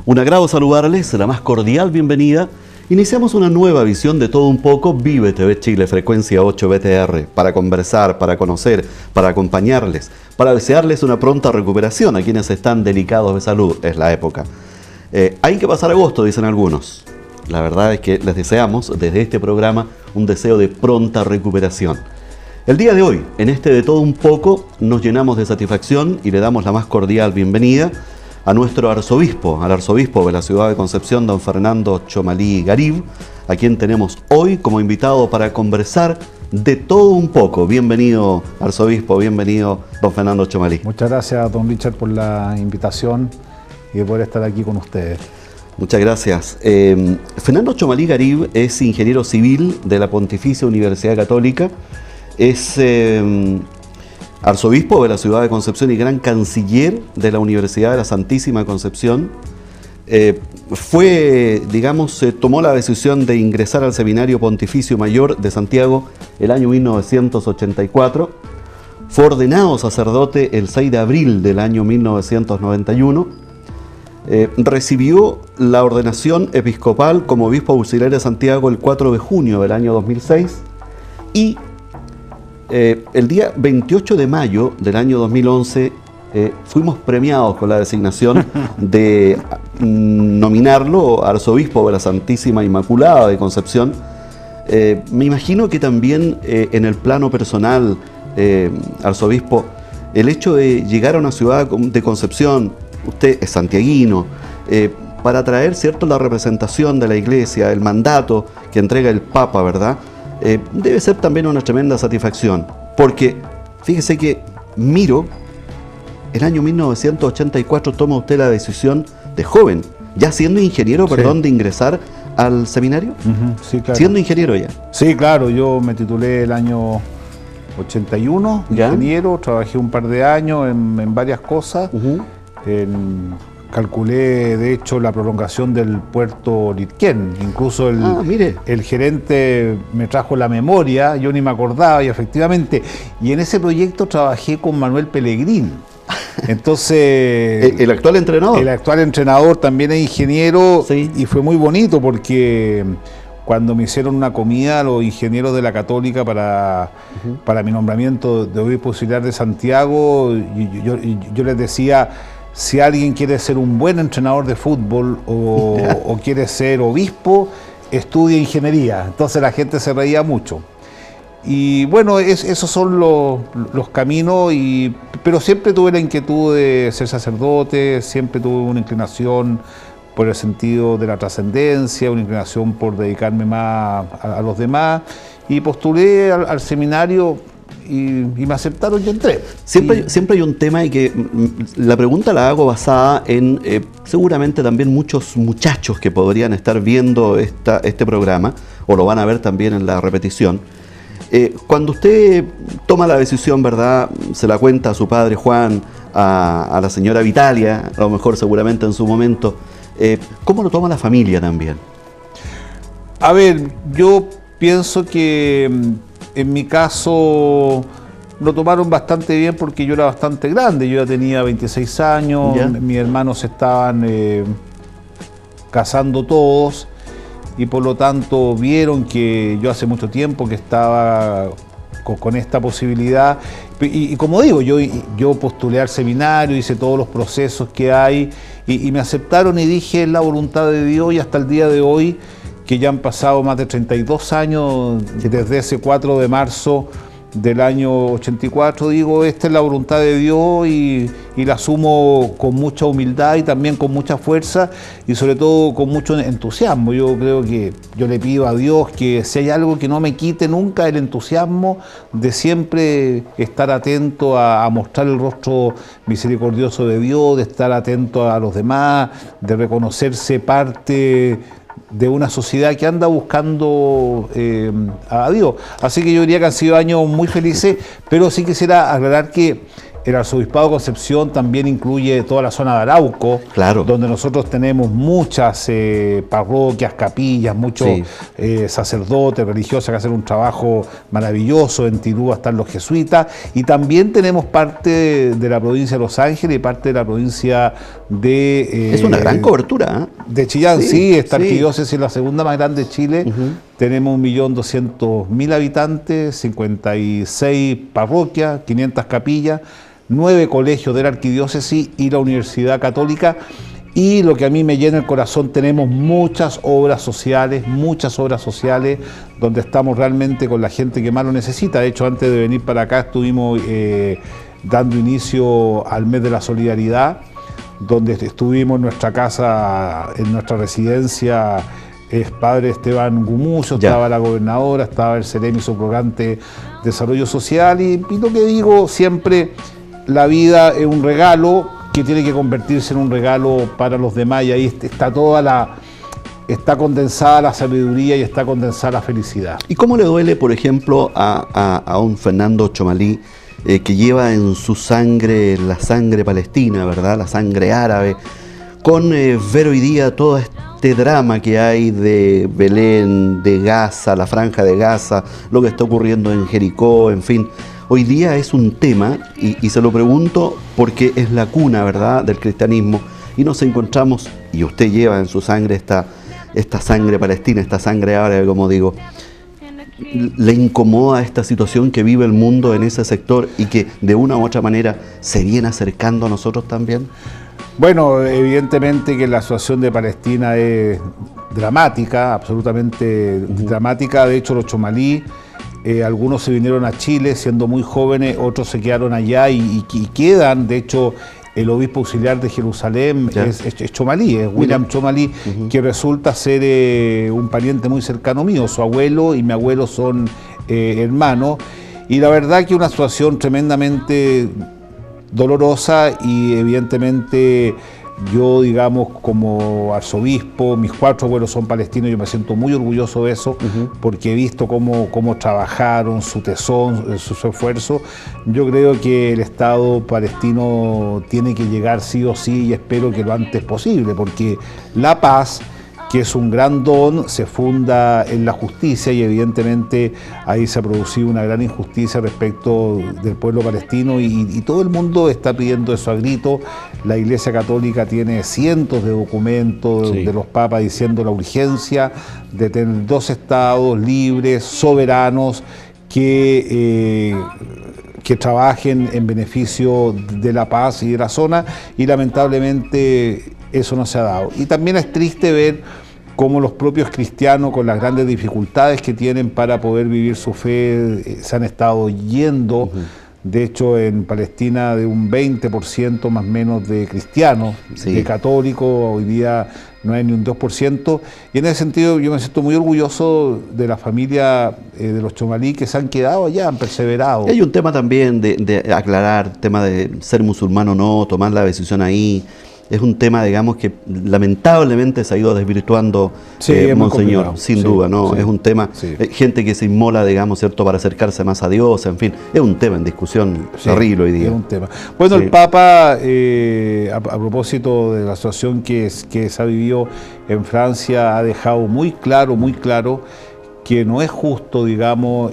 Un agrado saludarles, la más cordial bienvenida. Iniciamos una nueva visión de Todo un poco, Vive TV Chile, frecuencia 8 BTR, para conversar, para conocer, para acompañarles, para desearles una pronta recuperación a quienes están delicados de salud, es la época. Hay que pasar agosto, dicen algunos. La verdad es que les deseamos desde este programa un deseo de pronta recuperación. El día de hoy, en este de Todo un poco, nos llenamos de satisfacción y le damos la más cordial bienvenida a nuestro arzobispo, al arzobispo de la ciudad de Concepción, don Fernando Chomalí Garib, a quien tenemos hoy como invitado para conversar de todo un poco. Bienvenido, arzobispo, bienvenido, don Fernando Chomalí. Muchas gracias, don Richard, por la invitación y de poder estar aquí con ustedes. Muchas gracias. Fernando Chomalí Garib es ingeniero civil de la Pontificia Universidad Católica, es arzobispo de la ciudad de Concepción y gran canciller de la Universidad de la Santísima Concepción. Tomó la decisión de ingresar al Seminario Pontificio Mayor de Santiago el año 1984. Fue ordenado sacerdote el 6 de abril del año 1991. Recibió la ordenación episcopal como obispo auxiliar de Santiago el 4 de junio del año 2006 y el día 28 de mayo del año 2011 fuimos premiados con la designación de nominarlo arzobispo de la Santísima Inmaculada de Concepción. Me imagino que también en el plano personal, arzobispo, el hecho de llegar a una ciudad de Concepción, usted es santiaguino, para traer, ¿cierto?, la representación de la Iglesia, el mandato que entrega el Papa, ¿verdad?, debe ser también una tremenda satisfacción, porque fíjese que miro, el año 1984 toma usted la decisión de joven, ya siendo ingeniero, perdón, de ingresar al seminario. Sí, claro. Siendo ingeniero ya. Sí, claro, yo me titulé el año 81, ¿ya? Ingeniero, trabajé un par de años en varias cosas. Calculé, de hecho, la prolongación del puerto Litquén. Incluso el gerente me trajo la memoria, yo ni me acordaba, y efectivamente, y en ese proyecto trabajé con Manuel Pellegrín. Entonces... ¿El actual entrenador? El actual entrenador también es ingeniero, sí. Y fue muy bonito porque cuando me hicieron una comida los ingenieros de la Católica para mi nombramiento de obispo auxiliar de Santiago, yo les decía... Si alguien quiere ser un buen entrenador de fútbol o quiere ser obispo, estudia ingeniería. Entonces la gente se reía mucho. Y bueno, esos son los caminos, pero siempre tuve la inquietud de ser sacerdote, siempre tuve una inclinación por el sentido de la trascendencia, una inclinación por dedicarme más a los demás, y postulé al seminario. Y me aceptaron y entré. Siempre hay un tema y que la pregunta la hago basada en seguramente también muchos muchachos que podrían estar viendo este programa o lo van a ver también en la repetición. Cuando usted toma la decisión, ¿verdad?, se la cuenta a su padre Juan, a la señora Vitalia, a lo mejor seguramente en su momento, ¿cómo lo toma la familia también? A ver, yo pienso que... En mi caso lo tomaron bastante bien porque yo era bastante grande, yo ya tenía 26 años, ¿ya? Mis hermanos se estaban casando todos y por lo tanto vieron que yo hace mucho tiempo que estaba con esta posibilidad y como digo, yo postulé al seminario, hice todos los procesos que hay y me aceptaron y dije es la voluntad de Dios y hasta el día de hoy que ya han pasado más de 32 años desde ese 4 de marzo del año 84, digo, esta es la voluntad de Dios y la asumo con mucha humildad y también con mucha fuerza y sobre todo con mucho entusiasmo. Yo creo que yo le pido a Dios que si hay algo que no me quite nunca el entusiasmo de siempre estar atento a mostrar el rostro misericordioso de Dios, de estar atento a los demás, de reconocerse parte de una sociedad que anda buscando a Dios. Así que yo diría que han sido años muy felices, pero sí quisiera aclarar que El arzobispado de Concepción también incluye toda la zona de Arauco, claro, donde nosotros tenemos muchas parroquias, capillas, muchos sacerdotes, religiosas que hacen un trabajo maravilloso. En Tirúa están los jesuitas, y también tenemos parte de la provincia de Los Ángeles y parte de la provincia de... es una gran cobertura, ¿eh? De Chillán, sí, esta sí. arquidiócesis es la segunda más grande de Chile. Tenemos 1.200.000 habitantes, 56 parroquias, 500 capillas, 9 colegios de la arquidiócesis y la Universidad Católica. Y lo que a mí me llena el corazón, tenemos muchas obras sociales donde estamos realmente con la gente que más lo necesita. De hecho, antes de venir para acá estuvimos dando inicio al mes de la solidaridad, donde estuvimos en nuestra casa, en nuestra residencia, es padre Esteban Gumucio, estaba la gobernadora, estaba el Ceremi subrogante de Desarrollo Social, y lo que digo siempre, la vida es un regalo que tiene que convertirse en un regalo para los demás, y ahí está condensada la sabiduría y está condensada la felicidad. ¿Y cómo le duele, por ejemplo, a un Fernando Chomalí, que lleva en su sangre la sangre palestina, ¿verdad? La sangre árabe, con ver hoy día todo este drama que hay de Belén, de Gaza, la franja de Gaza, lo que está ocurriendo en Jericó, en fin? Hoy día es un tema, y se lo pregunto porque es la cuna, ¿verdad?, del cristianismo, y nos encontramos, y usted lleva en su sangre esta sangre palestina, esta sangre árabe, como digo. ¿Le incomoda esta situación que vive el mundo en ese sector y que de una u otra manera se viene acercando a nosotros también? Bueno, evidentemente que la situación de Palestina es dramática, absolutamente dramática. De hecho, los chomalí, algunos se vinieron a Chile siendo muy jóvenes, otros se quedaron allá y quedan. De hecho, el obispo auxiliar de Jerusalén es chomalí, es William Chomalí, que resulta ser un pariente muy cercano mío. Su abuelo y mi abuelo son hermanos, y la verdad que una situación tremendamente dolorosa, y evidentemente yo, digamos, como arzobispo, mis 4 abuelos son palestinos, yo me siento muy orgulloso de eso, porque he visto cómo trabajaron, su tesón, su esfuerzo. Yo creo que el Estado palestino tiene que llegar sí o sí, y espero que lo antes posible, porque la paz, que es un gran don, se funda en la justicia, y evidentemente ahí se ha producido una gran injusticia respecto del pueblo palestino, y todo el mundo está pidiendo eso a grito. La Iglesia Católica tiene cientos de documentos de los papas diciendo la urgencia de tener 2 estados libres, soberanos, que trabajen en beneficio de la paz y de la zona, y lamentablemente eso no se ha dado. Y también es triste ver cómo los propios cristianos, con las grandes dificultades que tienen para poder vivir su fe, se han estado yendo. De hecho, en Palestina, de un 20% más o menos de cristianos, de católicos, hoy día no hay ni un 2%. Y en ese sentido yo me siento muy orgulloso de la familia de los chomalí, que se han quedado allá, han perseverado. Y hay un tema también de aclarar, tema de ser musulmán o no, tomar la decisión ahí. Es un tema, digamos, que lamentablemente se ha ido desvirtuando, Monseñor, sin duda, ¿no? Es un tema, gente que se inmola, digamos, ¿cierto?, para acercarse más a Dios, en fin, es un tema en discusión terrible hoy día. Es un tema. Bueno, el Papa, a propósito de la situación que se ha vivido en Francia, ha dejado muy claro que no es justo, digamos,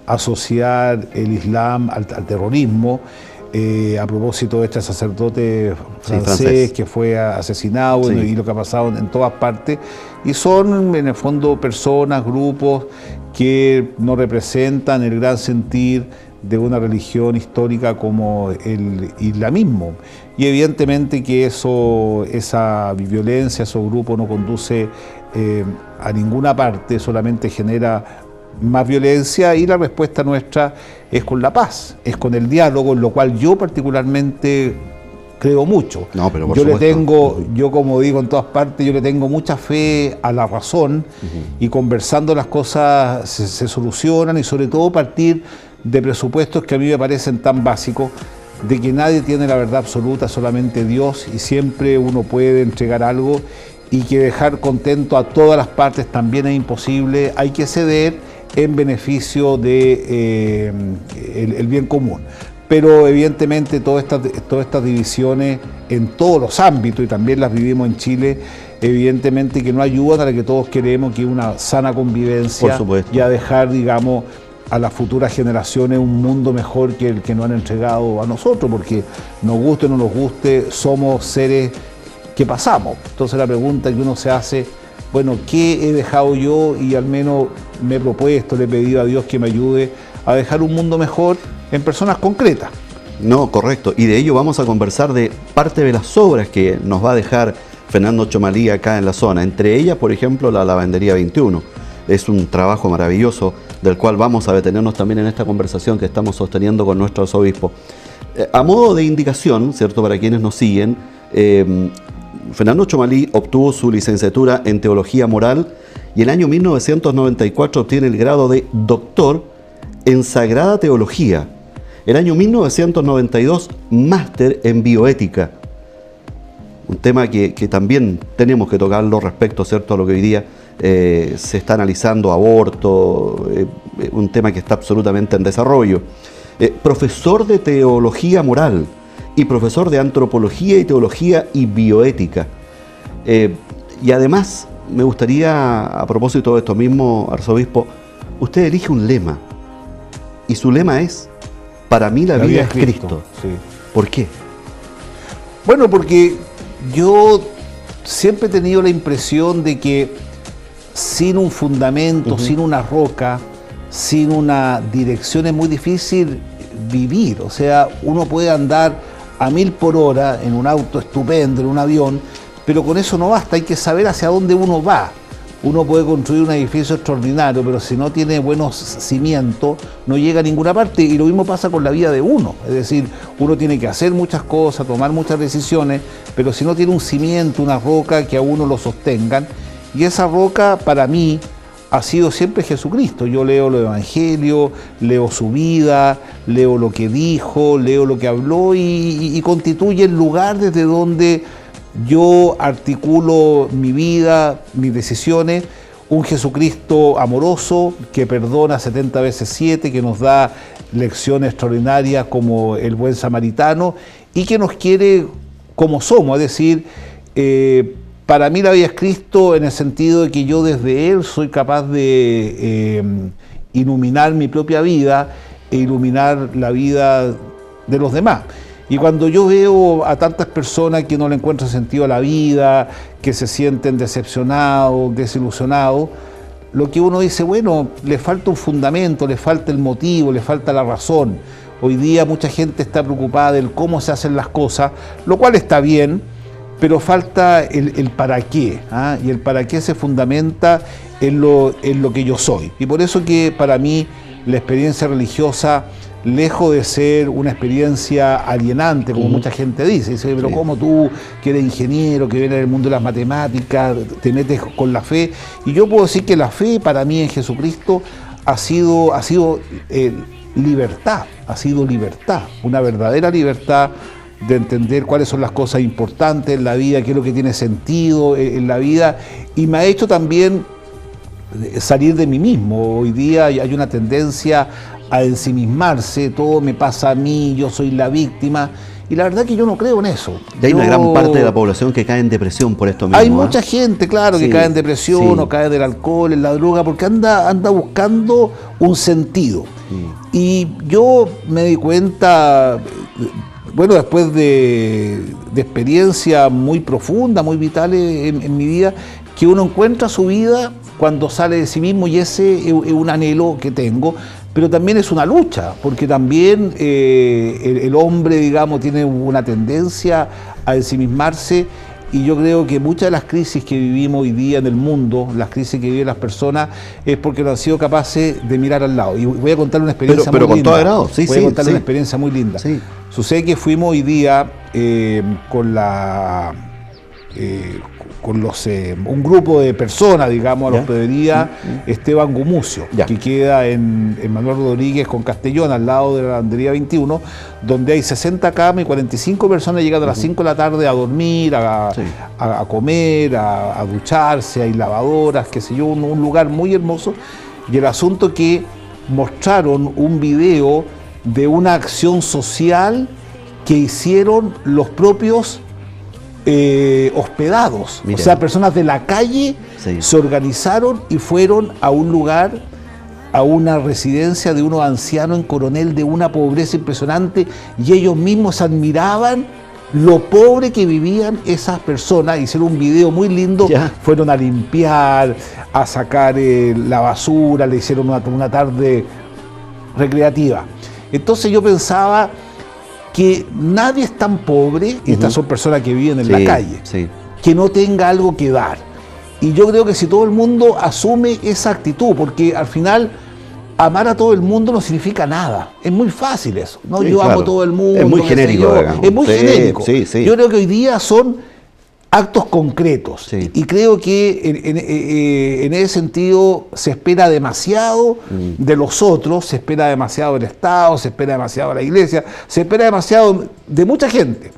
asociar el Islam al terrorismo. A propósito de este sacerdote francés que fue asesinado, y lo que ha pasado en todas partes, y son en el fondo personas, grupos que no representan el gran sentir de una religión histórica como el islamismo, y evidentemente que esa violencia, esos grupos no conduce a ninguna parte, solamente genera más violencia, y la respuesta nuestra es con la paz, es con el diálogo, en lo cual yo particularmente creo mucho. No, pero por supuesto. Yo como digo en todas partes, yo le tengo mucha fe a la razón, y conversando las cosas se solucionan, y sobre todo partir de presupuestos que a mí me parecen tan básicos, de que nadie tiene la verdad absoluta, solamente Dios, y siempre uno puede entregar algo, y que dejar contento a todas las partes también es imposible. Hay que ceder en beneficio de el bien común. pero evidentemente todas estas divisiones en todos los ámbitos, y también las vivimos en Chile, evidentemente que no ayudan a la que todos queremos, que es una sana convivencia y a dejar, digamos, a las futuras generaciones un mundo mejor que el que nos han entregado a nosotros, porque nos guste o no nos guste, somos seres que pasamos. Entonces la pregunta que uno se hace, bueno, ¿qué he dejado yo? Y al menos me he propuesto, le he pedido a Dios que me ayude a dejar un mundo mejor en personas concretas. No, correcto. Y de ello vamos a conversar de parte de las obras que nos va a dejar Fernando Chomalí acá en la zona. Entre ellas, por ejemplo, la Lavandería 21. Es un trabajo maravilloso del cual vamos a detenernos también en esta conversación que estamos sosteniendo con nuestro arzobispo. A modo de indicación, ¿cierto?, para quienes nos siguen, Fernando Chomalí obtuvo su licenciatura en Teología Moral y en el año 1994 obtiene el grado de doctor en Sagrada Teología. El año 1992, máster en Bioética. Un tema que también tenemos que tocarlo respecto, ¿cierto?, a lo que hoy día se está analizando, aborto, un tema que está absolutamente en desarrollo. Profesor de Teología Moral y profesor de Antropología y Teología y Bioética. Y además, me gustaría, a propósito de esto mismo, arzobispo, usted elige un lema, y su lema es: para mí la vida es Cristo. Sí. ¿Por qué? Bueno, porque yo siempre he tenido la impresión de que sin un fundamento, sin una roca, sin una dirección es muy difícil vivir. O sea, uno puede andar a 1000 por hora en un auto estupendo, en un avión, pero con eso no basta, hay que saber hacia dónde uno va. Uno puede construir un edificio extraordinario, pero si no tiene buenos cimientos, no llega a ninguna parte. Y lo mismo pasa con la vida de uno. Es decir, uno tiene que hacer muchas cosas, tomar muchas decisiones, pero si no tiene un cimiento, una roca que a uno lo sostengan, y esa roca para mí ha sido siempre Jesucristo. Yo leo los evangelios, leo su vida, leo lo que dijo, leo lo que habló y constituye el lugar desde donde yo articulo mi vida, mis decisiones. Un Jesucristo amoroso que perdona 70 veces 7, que nos da lecciones extraordinarias como el buen samaritano y que nos quiere como somos, es decir, para mí la vida es Cristo en el sentido de que yo desde Él soy capaz de iluminar mi propia vida e iluminar la vida de los demás. Y cuando yo veo a tantas personas que no le encuentran sentido a la vida, que se sienten decepcionados, desilusionados, lo que uno dice, bueno, le falta un fundamento, le falta el motivo, le falta la razón. Hoy día mucha gente está preocupada del cómo se hacen las cosas, lo cual está bien, pero falta el para qué, ¿ah? Y el para qué se fundamenta en lo que yo soy. Y por eso que para mí la experiencia religiosa, lejos de ser una experiencia alienante, como mucha gente dice, pero ¿cómo tú, que eres ingeniero, que vienes del mundo de las matemáticas, te metes con la fe? Y yo puedo decir que la fe para mí en Jesucristo ha sido libertad, una verdadera libertad de entender cuáles son las cosas importantes en la vida, qué es lo que tiene sentido en la vida, y me ha hecho también salir de mí mismo. Hoy día hay una tendencia a ensimismarse, todo me pasa a mí, yo soy la víctima, y la verdad que yo no creo en eso. Y hay una gran parte de la población que cae en depresión por esto mismo. Hay mucha gente, claro, que cae en depresión o cae del alcohol, en la droga, porque anda buscando un sentido. Y yo me di cuenta, bueno, después de experiencias muy profundas, muy vitales en mi vida, que uno encuentra su vida cuando sale de sí mismo, y ese es un anhelo que tengo, pero también es una lucha, porque también el hombre, digamos, tiene una tendencia a ensimismarse, y yo creo que muchas de las crisis que vivimos hoy día en el mundo, las crisis que viven las personas, es porque no han sido capaces de mirar al lado. Y voy a contar una experiencia muy linda. Pero con todo agrado, voy a contar una experiencia muy linda. Sucede que fuimos hoy día un grupo de personas, digamos, a la hospedería Esteban Gumucio, que queda en Manuel Rodríguez con Castellón, al lado de la Lavandería 21, donde hay 60 camas y 45 personas llegando a las 5 de la tarde a dormir, a comer, a ducharse, hay lavadoras, qué sé yo, un lugar muy hermoso. Y el asunto que mostraron un video de una acción social que hicieron los propios hospedados. Mira. O sea, personas de la calle Sí. se organizaron y fueron a un lugar, a una residencia de unos ancianos en Coronel de una pobreza impresionante, y ellos mismos admiraban lo pobre que vivían esas personas. Hicieron un video muy lindo, Ya. fueron a limpiar, a sacar la basura, le hicieron una tarde recreativa. Entonces yo pensaba que nadie es tan pobre, y estas son personas que viven en la Sí, calle, sí. que no tenga algo que dar. Y yo creo que si todo el mundo asume esa actitud, porque al final amar a todo el mundo no significa nada. Es muy fácil eso, ¿no? Sí, Yo amo claro. a todo el mundo. Es muy qué sé genérico, yo. digamos. Es muy Sí, genérico. sí, sí. Yo creo que hoy día son actos concretos. Sí. Y creo que en ese sentido se espera demasiado de los otros, se espera demasiado del Estado, se espera demasiado de la Iglesia, se espera demasiado de mucha gente,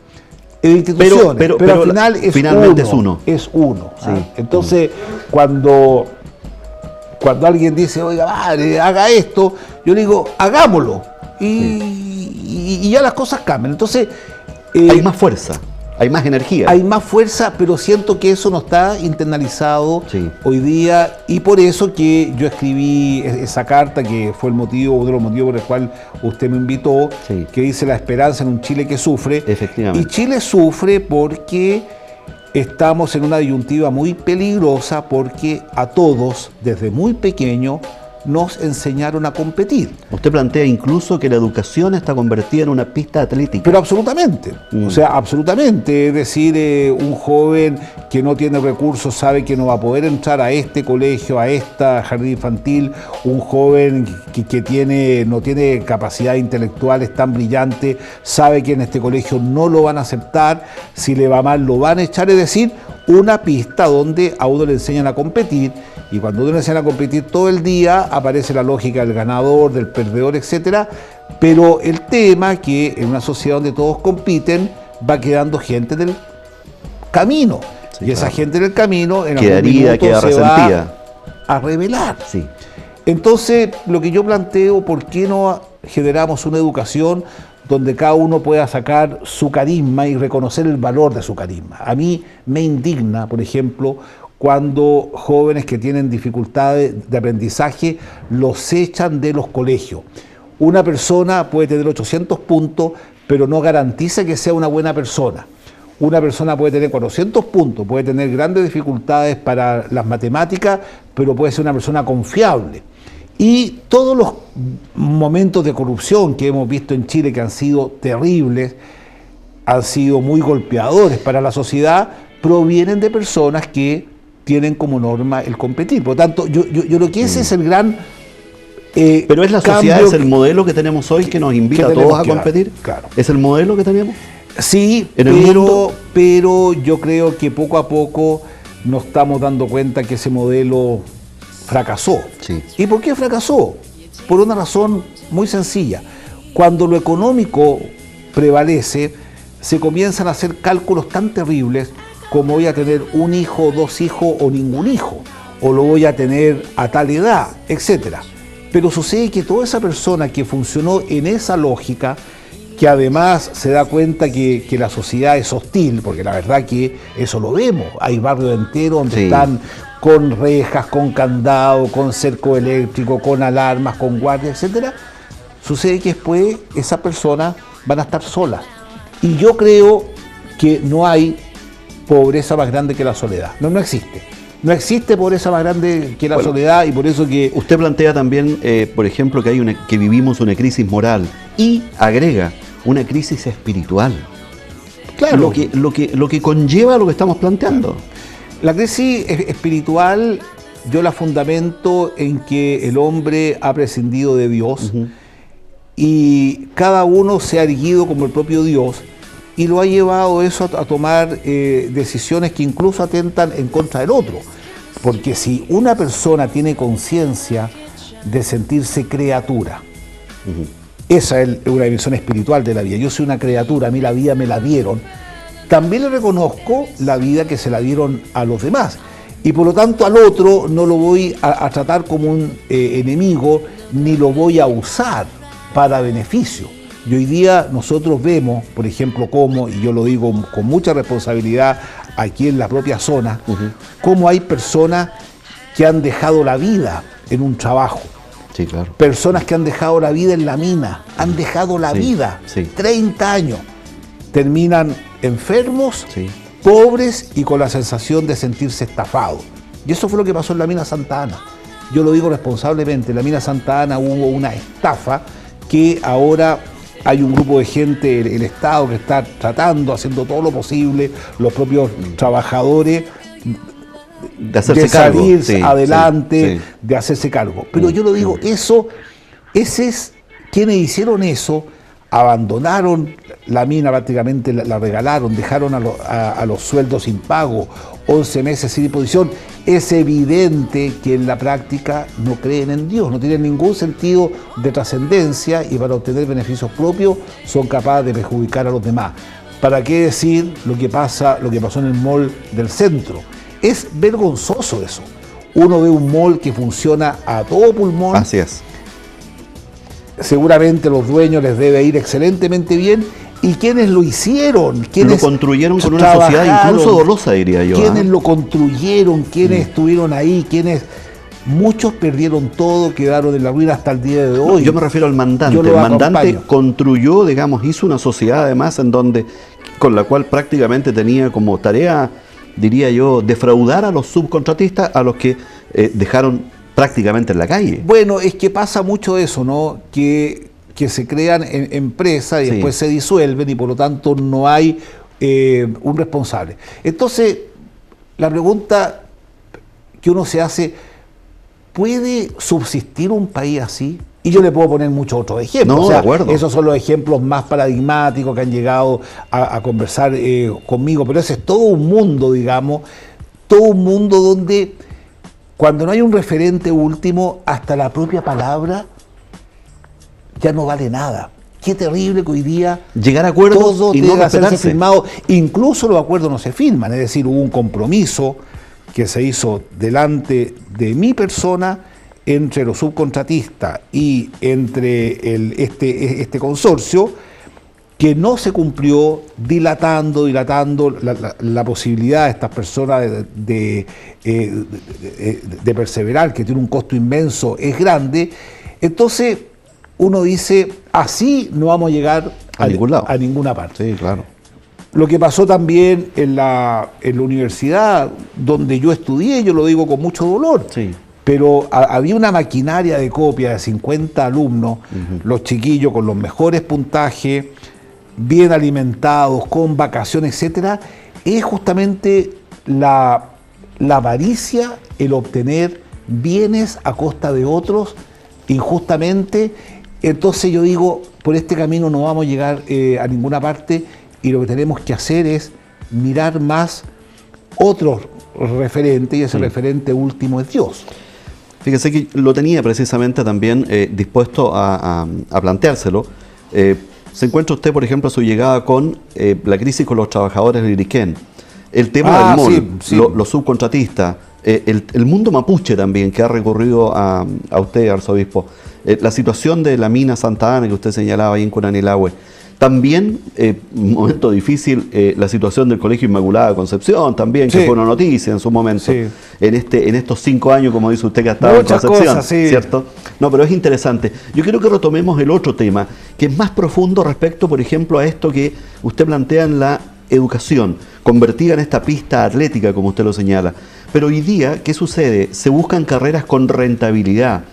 de instituciones, pero al final finalmente es es uno. Es uno. Sí. Entonces, cuando alguien dice, oiga, madre, haga esto, yo le digo, hagámoslo. Y ya las cosas cambian. Entonces, Hay más fuerza, hay más energía. hay más fuerza, pero siento que eso no está internalizado Sí. hoy día, y por eso que yo escribí esa carta, que fue uno de los motivos por el cual usted me invitó, Sí. que dice la esperanza en un Chile que sufre. Efectivamente. Y Chile sufre porque estamos en una disyuntiva muy peligrosa, porque a todos, desde muy pequeño, nos enseñaron a competir. Usted plantea incluso que la educación está convertida en una pista atlética. Pero absolutamente, o sea, absolutamente. Es decir, un joven que no tiene recursos sabe que no va a poder entrar a este colegio, a esta jardín infantil. Un joven que no tiene capacidades intelectuales tan brillantes sabe que en este colegio no lo van a aceptar, si le va mal lo van a echar. Es decir, una pista donde a uno le enseñan a competir, y cuando uno le enseñan a competir todo el día aparece la lógica del ganador, del perdedor, etcétera. Pero el tema que en una sociedad donde todos compiten va quedando gente del camino, Sí, y esa claro. gente del camino en Queda algún herida, minuto queda se resentida. va a rebelar. Sí. Entonces, lo que yo planteo, ¿por qué no generamos una educación donde cada uno pueda sacar su carisma y reconocer el valor de su carisma? A mí me indigna, por ejemplo, cuando jóvenes que tienen dificultades de aprendizaje los echan de los colegios. Una persona puede tener 800 puntos, pero no garantiza que sea una buena persona. Una persona puede tener 400 puntos, puede tener grandes dificultades para las matemáticas, pero puede ser una persona confiable. Y todos los momentos de corrupción que hemos visto en Chile, que han sido terribles, han sido muy golpeadores para la sociedad, provienen de personas que tienen como norma el competir. Por lo tanto, yo creo que ese es el gran Pero es la sociedad, cambio es el modelo que tenemos hoy que nos invita a tenemos todos a que dar, competir. claro. ¿Es el modelo que tenemos? Sí, en el mundo. pero yo creo que poco a poco nos estamos dando cuenta que ese modelo fracasó. Sí. ¿Y por qué fracasó? Por una razón muy sencilla. Cuando lo económico prevalece, se comienzan a hacer cálculos tan terribles como voy a tener un hijo, dos hijos o ningún hijo, o lo voy a tener a tal edad, etcétera. Pero sucede que toda esa persona que funcionó en esa lógica, que además se da cuenta que la sociedad es hostil, porque la verdad que eso lo vemos, hay barrios enteros donde Sí. están con rejas, con candado, con cerco eléctrico, con alarmas, con guardias, etcétera. Sucede que después esas personas van a estar solas. Y yo creo que no hay pobreza más grande que la soledad. No existe. No existe pobreza más grande que la Bueno, soledad, y por eso que Usted plantea también, por ejemplo, que vivimos una crisis moral y agrega una crisis espiritual. claro, Lo que conlleva lo que estamos planteando. la crisis espiritual yo la fundamento en que el hombre ha prescindido de Dios, y cada uno se ha erguido como el propio Dios, y lo ha llevado eso a tomar decisiones que incluso atentan en contra del otro. Porque si una persona tiene conciencia de sentirse criatura, esa es una dimensión espiritual de la vida. Yo soy una criatura, a mí la vida me la dieron. También le reconozco la vida que se la dieron a los demás. Y por lo tanto al otro no lo voy a tratar como un enemigo, ni lo voy a usar para beneficio. Y hoy día nosotros vemos, por ejemplo, cómo, y yo lo digo con mucha responsabilidad aquí en la propia zona, cómo hay personas que han dejado la vida en un trabajo. Sí, claro. Personas que han dejado la vida en la mina, han dejado la vida, 30 años, terminan enfermos, pobres y con la sensación de sentirse estafados. Y eso fue lo que pasó en la mina Santa Ana. Yo lo digo responsablemente, en la mina Santa Ana hubo una estafa que ahora hay un grupo de gente, el Estado, que está tratando, haciendo todo lo posible, los propios trabajadores, de hacerse de cargo. salir adelante, de hacerse cargo. Pero yo lo digo, quienes hicieron eso, abandonaron la mina, prácticamente la regalaron, dejaron a los sueldos sin pago, 11 meses sin imposición. Es evidente que en la práctica no creen en Dios, no tienen ningún sentido de trascendencia y para obtener beneficios propios son capaces de perjudicar a los demás. ¿Para qué decir lo que pasó en el mall del centro? Es vergonzoso eso. Uno ve un mall que funciona a todo pulmón. Así es. Seguramente los dueños les debe ir excelentemente bien. ¿Y quienes lo hicieron? ¿Quiénes lo construyeron con una sociedad incluso dolosa, diría yo? ¿Quiénes lo construyeron? ¿Quiénes estuvieron ahí? Muchos perdieron todo, quedaron en la ruina hasta el día de hoy. Yo me refiero al mandante. El mandante construyó, digamos, hizo una sociedad además con la cual prácticamente tenía como tarea, diría yo, defraudar a los subcontratistas, a los que dejaron prácticamente en la calle. Bueno, es que pasa mucho eso, ¿no? Que se crean empresas y después se disuelven y por lo tanto no hay un responsable. Entonces, la pregunta que uno se hace, ¿puede subsistir un país así? Y yo le puedo poner muchos otros ejemplos. No, de acuerdo. Esos son los ejemplos más paradigmáticos que han llegado a conversar conmigo, pero ese es todo un mundo, digamos, todo un mundo donde cuando no hay un referente último, hasta la propia palabra ya no vale nada. Qué terrible que hoy día llegar a acuerdos todo y no hacerse respetarse. firmado. Incluso los acuerdos no se firman, es decir, hubo un compromiso que se hizo delante de mi persona entre los subcontratistas y entre este consorcio, que no se cumplió, dilatando la posibilidad de estas personas de perseverar, que tiene un costo inmenso, es grande. Entonces uno dice, así no vamos a llegar a ningún lado, a ninguna parte. Sí, claro. Lo que pasó también en la universidad donde yo estudié, yo lo digo con mucho dolor, pero había una maquinaria de copia de 50 alumnos, los chiquillos con los mejores puntajes, bien alimentados, con vacaciones, etcétera. Es justamente la avaricia, el obtener bienes a costa de otros injustamente. Entonces yo digo, por este camino no vamos a llegar a ninguna parte y lo que tenemos que hacer es mirar más otros referentes y ese referente último es Dios. Fíjese que lo tenía precisamente también dispuesto a planteárselo. Se encuentra usted, por ejemplo, a su llegada con la crisis con los trabajadores del Iriquén, el tema del MOL, los subcontratistas, el mundo mapuche también, que ha recurrido a usted, arzobispo, la situación de la mina Santa Ana que usted señalaba ahí en Curanilahue. También, un momento difícil, la situación del Colegio Inmaculada Concepción también, que fue una noticia en su momento, en estos 5 años, como dice usted, que ha estado en Concepción, ¿cierto? No, pero es interesante. Yo quiero que retomemos el otro tema, que es más profundo respecto, por ejemplo, a esto que usted plantea en la educación, convertida en esta pista atlética, como usted lo señala. Pero hoy día, ¿qué sucede? Se buscan carreras con rentabilidad.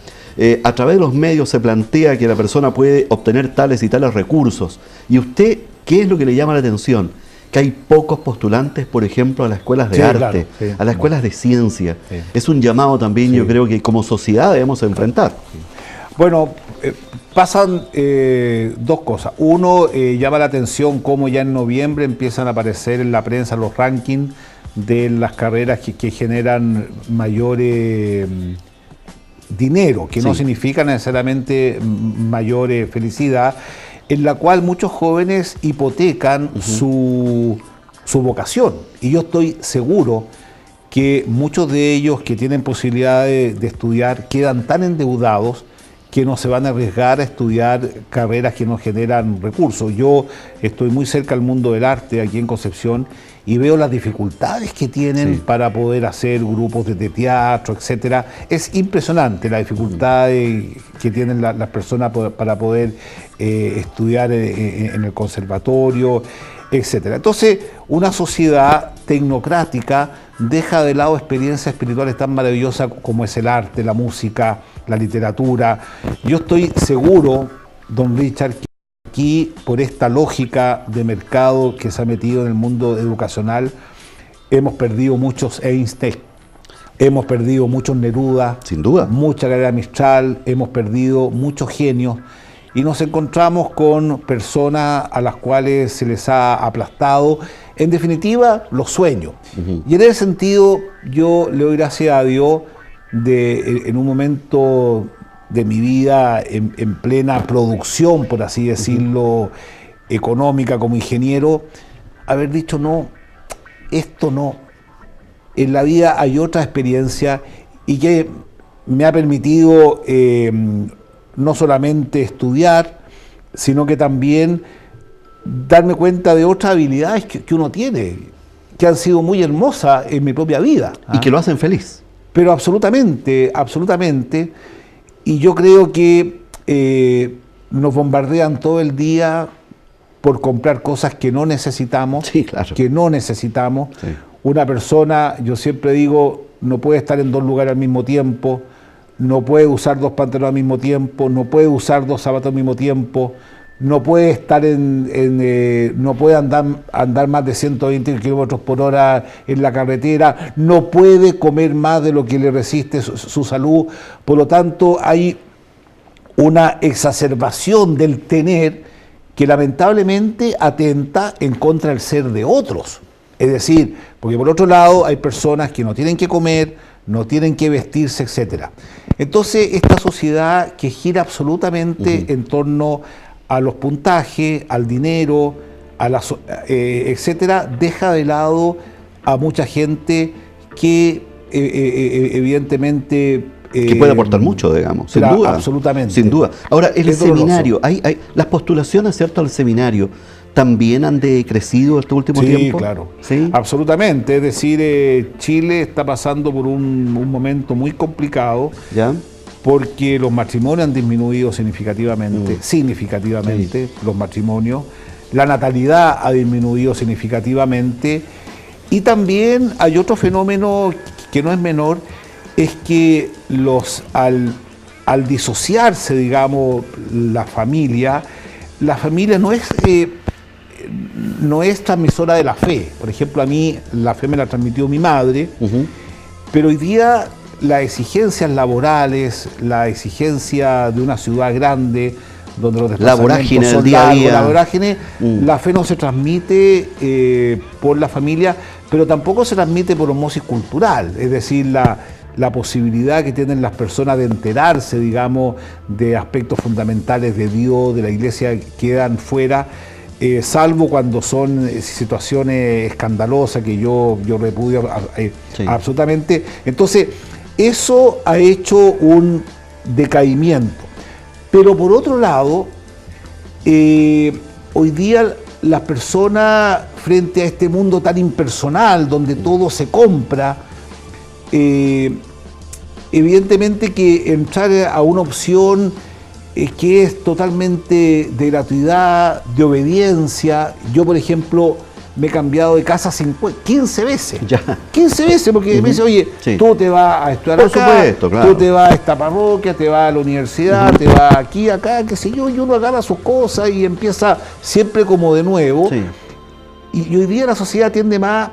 A través de los medios se plantea que la persona puede obtener tales y tales recursos. ¿Y usted qué es lo que le llama la atención? Que hay pocos postulantes, por ejemplo, a las escuelas de arte, a las escuelas de ciencia. Es un llamado también, yo creo que como sociedad debemos enfrentar. Bueno, pasan dos cosas. Uno, llama la atención cómo ya en noviembre empiezan a aparecer en la prensa los rankings de las carreras que generan mayor dinero, que no significa necesariamente mayor felicidad, en la cual muchos jóvenes hipotecan su vocación. Y yo estoy seguro que muchos de ellos que tienen posibilidad de estudiar quedan tan endeudados que no se van a arriesgar a estudiar carreras que no generan recursos. Yo estoy muy cerca del mundo del arte aquí en Concepción y veo las dificultades que tienen para poder hacer grupos de teatro, etcétera. Es impresionante la dificultad que tienen las personas para poder estudiar en el conservatorio, etcétera. Entonces, una sociedad tecnocrática deja de lado experiencias espirituales tan maravillosas como es el arte, la música, la literatura. Yo estoy seguro, don Richard, que aquí, por esta lógica de mercado que se ha metido en el mundo educacional, hemos perdido muchos Einstein, hemos perdido muchos Neruda, sin duda, mucha Galera Mistral, hemos perdido muchos genios y nos encontramos con personas a las cuales se les ha aplastado, en definitiva, los sueños. Y en ese sentido, yo le doy gracias a Dios en un momento de mi vida en plena producción, por así decirlo, económica como ingeniero, haber dicho no, esto no. En la vida hay otra experiencia y que me ha permitido no solamente estudiar, sino que también darme cuenta de otras habilidades que uno tiene, que han sido muy hermosas en mi propia vida. Y que lo hacen feliz. Pero absolutamente, absolutamente. Y yo creo que nos bombardean todo el día por comprar cosas que no necesitamos, Sí, claro. que no necesitamos. Sí. Una persona, yo siempre digo, no puede estar en dos lugares al mismo tiempo, no puede usar dos pantalones al mismo tiempo, no puede usar dos zapatos al mismo tiempo, no puede estar no puede andar más de 120 kilómetros por hora en la carretera, no puede comer más de lo que le resiste su salud. Por lo tanto, hay una exacerbación del tener que lamentablemente atenta en contra del ser de otros. Es decir, porque por otro lado hay personas que no tienen que comer, no tienen que vestirse, etcétera. Entonces, esta sociedad que gira absolutamente en torno a los puntajes, al dinero, etcétera, deja de lado a mucha gente que evidentemente que puede aportar mucho, digamos, sin duda. Absolutamente. Sin duda. Ahora, el Es seminario, las postulaciones, ¿cierto?, al seminario, ¿también han decrecido este último tiempo? Claro. Sí, Absolutamente. Es decir, Chile está pasando por un momento muy complicado. ¿ya? Porque los matrimonios han disminuido significativamente, los matrimonios, la natalidad ha disminuido significativamente y también hay otro fenómeno que no es menor, es que al disociarse, digamos, la familia no es transmisora de la fe. Por ejemplo, a mí la fe me la transmitió mi madre, pero hoy día las exigencias laborales, la exigencia de una ciudad grande, donde los desplazamientos son largos, la vorágine, la fe no se transmite por la familia, pero tampoco se transmite por osmosis cultural, es decir, la posibilidad que tienen las personas de enterarse, digamos, de aspectos fundamentales de Dios, de la iglesia, quedan fuera, salvo cuando son situaciones escandalosas que yo repudio absolutamente. Entonces, eso ha hecho un decaimiento. Pero por otro lado, hoy día las personas, frente a este mundo tan impersonal, donde todo se compra, evidentemente que entrar a una opción que es totalmente de gratuidad, de obediencia. Yo, por ejemplo, me he cambiado de casa 15 veces. Ya. 15 veces, porque me dice, oye, tú te vas a estudiar acá, supuesto, claro, tú te vas a esta parroquia, te vas a la universidad, te vas aquí, acá, qué sé yo, y uno agarra sus cosas y empieza siempre como de nuevo. Sí. Y hoy día la sociedad tiende más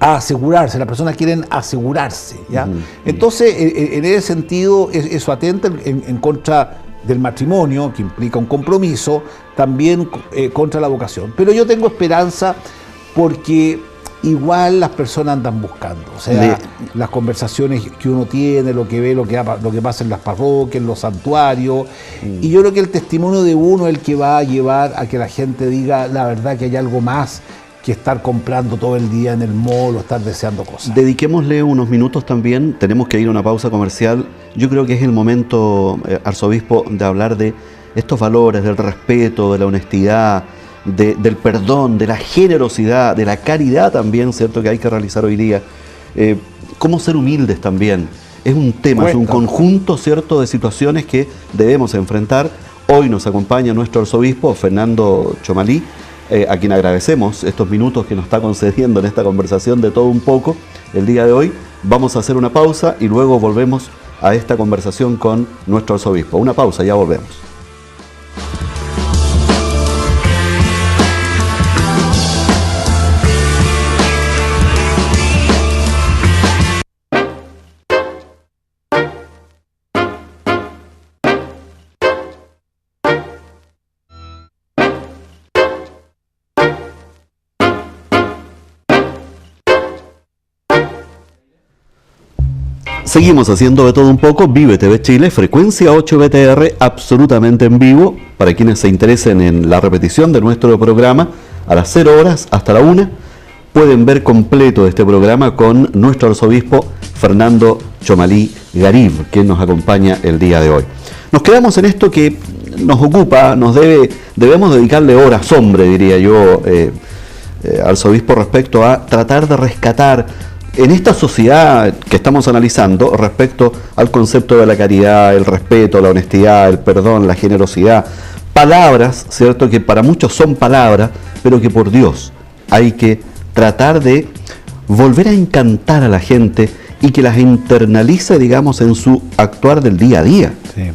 a asegurarse, las personas quieren asegurarse, ¿ya? Entonces, en ese sentido, eso atenta en contra del matrimonio, que implica un compromiso, también contra la vocación. Pero yo tengo esperanza porque igual las personas andan buscando, o sea, las conversaciones que uno tiene, lo que ve, lo que pasa en las parroquias, en los santuarios, y yo creo que el testimonio de uno es el que va a llevar a que la gente diga la verdad, que hay algo más que estar comprando todo el día en el mall o estar deseando cosas. Dediquémosle unos minutos también, tenemos que ir a una pausa comercial. Yo creo que es el momento, arzobispo, de hablar de estos valores, del respeto, de la honestidad, del perdón, de la generosidad, de la caridad también, ¿cierto?, que hay que realizar hoy día. Cómo ser humildes también. Es un tema, es un conjunto, ¿cierto?, de situaciones que debemos enfrentar. Hoy nos acompaña nuestro arzobispo, Fernando Chomalí, a quien agradecemos estos minutos que nos está concediendo en esta conversación de todo un poco el día de hoy. Vamos a hacer una pausa y luego volvemos a esta conversación con nuestro arzobispo. Una pausa, ya volvemos. Seguimos haciendo de todo un poco. Vive TV Chile, frecuencia 8 BTR, absolutamente en vivo. Para quienes se interesen en la repetición de nuestro programa, a las 0 horas hasta la 1, pueden ver completo este programa con nuestro arzobispo Fernando Chomalí Garib, quien nos acompaña el día de hoy. Nos quedamos en esto que nos ocupa, debemos dedicarle horas, hombre, diría yo, arzobispo, respecto a tratar de rescatar en esta sociedad que estamos analizando respecto al concepto de la caridad, el respeto, la honestidad, el perdón, la generosidad, palabras, ¿cierto?, que para muchos son palabras, pero que por Dios hay que tratar de volver a encantar a la gente y que las internalice, digamos, en su actuar del día a día. Sí.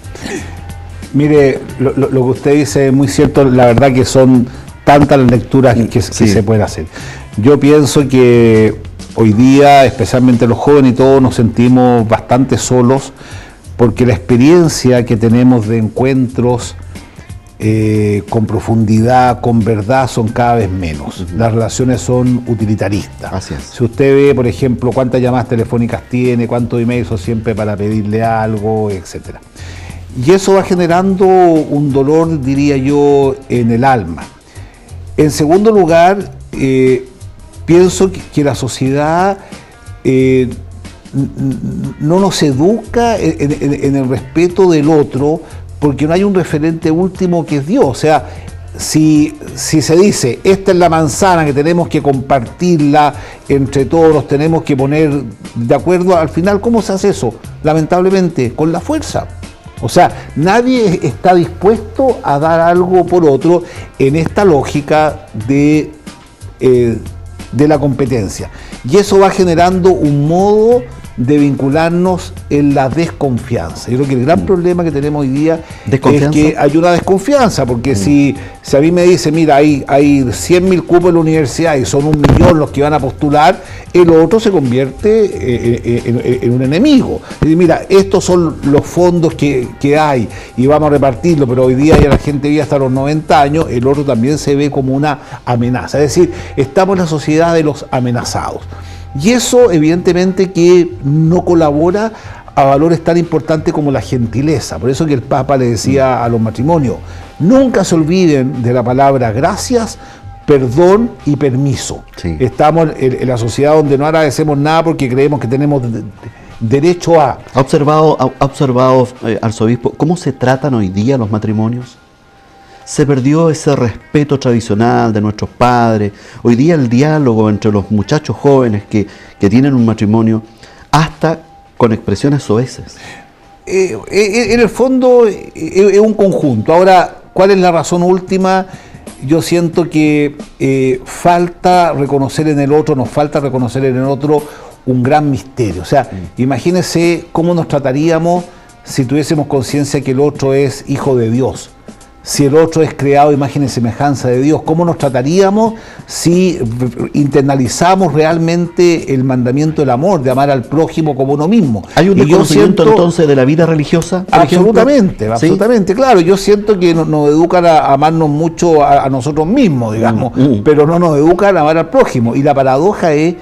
Mire, lo que usted dice es muy cierto, la verdad que son tantas las lecturas que se pueden hacer. Yo pienso que hoy día, especialmente los jóvenes y todos, nos sentimos bastante solos porque la experiencia que tenemos de encuentros con profundidad, con verdad, son cada vez menos. Las relaciones son utilitaristas. Así es. Si usted ve, por ejemplo, cuántas llamadas telefónicas tiene, cuántos emails son siempre para pedirle algo, etc. Y eso va generando un dolor, diría yo, en el alma. En segundo lugar, pienso que la sociedad no nos educa en el respeto del otro, porque no hay un referente último que es Dios. O sea, si se dice, esta es la manzana que tenemos que compartirla entre todos, nos tenemos que poner de acuerdo, al final, ¿cómo se hace eso? Lamentablemente, con la fuerza. O sea, nadie está dispuesto a dar algo por otro en esta lógica de la competencia. Y eso va generando un modo de vincularnos en la desconfianza. Yo creo que el gran problema que tenemos hoy día es que hay una desconfianza, porque si a mí me dice, mira, hay 100.000 cupos en la universidad y son 1.000.000 los que van a postular, el otro se convierte en un enemigo. Y mira, estos son los fondos que hay y vamos a repartirlo, pero hoy día ya la gente vive hasta los 90 años, el otro también se ve como una amenaza. Es decir, estamos en la sociedad de los amenazados. Y eso evidentemente que no colabora a valores tan importantes como la gentileza. Por eso que el Papa le decía a los matrimonios, nunca se olviden de la palabra gracias, perdón y permiso. Sí. Estamos en la sociedad donde no agradecemos nada porque creemos que tenemos derecho a... ¿Ha observado, arzobispo, cómo se tratan hoy día los matrimonios? Se perdió ese respeto tradicional de nuestros padres. Hoy día el diálogo entre los muchachos jóvenes que tienen un matrimonio, hasta con expresiones soeces. En el fondo es un conjunto. Ahora, ¿cuál es la razón última? Yo siento que falta reconocer en el otro, nos falta reconocer en el otro un gran misterio. O sea, imagínense cómo nos trataríamos si tuviésemos conciencia que el otro es hijo de Dios. Si el otro es creado a imagen y semejanza de Dios, ¿cómo nos trataríamos si internalizamos realmente el mandamiento del amor, de amar al prójimo como uno mismo? ¿Hay un desconocimiento entonces de la vida religiosa? Absolutamente, absolutamente, ¿sí? Claro, yo siento que nos educan a amarnos mucho a nosotros mismos, digamos, pero no nos educan a amar al prójimo. Y la paradoja es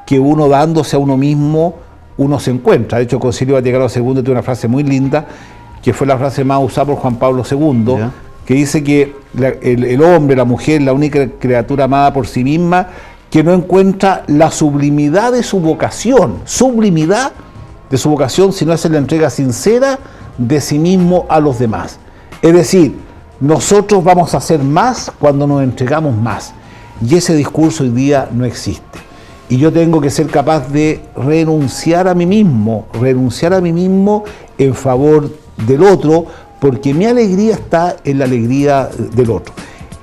que uno dándose a uno mismo, uno se encuentra. De hecho, el Concilio Vaticano II tiene una frase muy linda, que fue la frase más usada por Juan Pablo II, que dice que el hombre, la mujer, la única criatura amada por sí misma, que no encuentra la sublimidad de su vocación, si no es la entrega sincera de sí mismo a los demás. Es decir, nosotros vamos a hacer más cuando nos entregamos más. Y ese discurso hoy día no existe. Y yo tengo que ser capaz de renunciar a mí mismo en favor del otro, porque mi alegría está en la alegría del otro.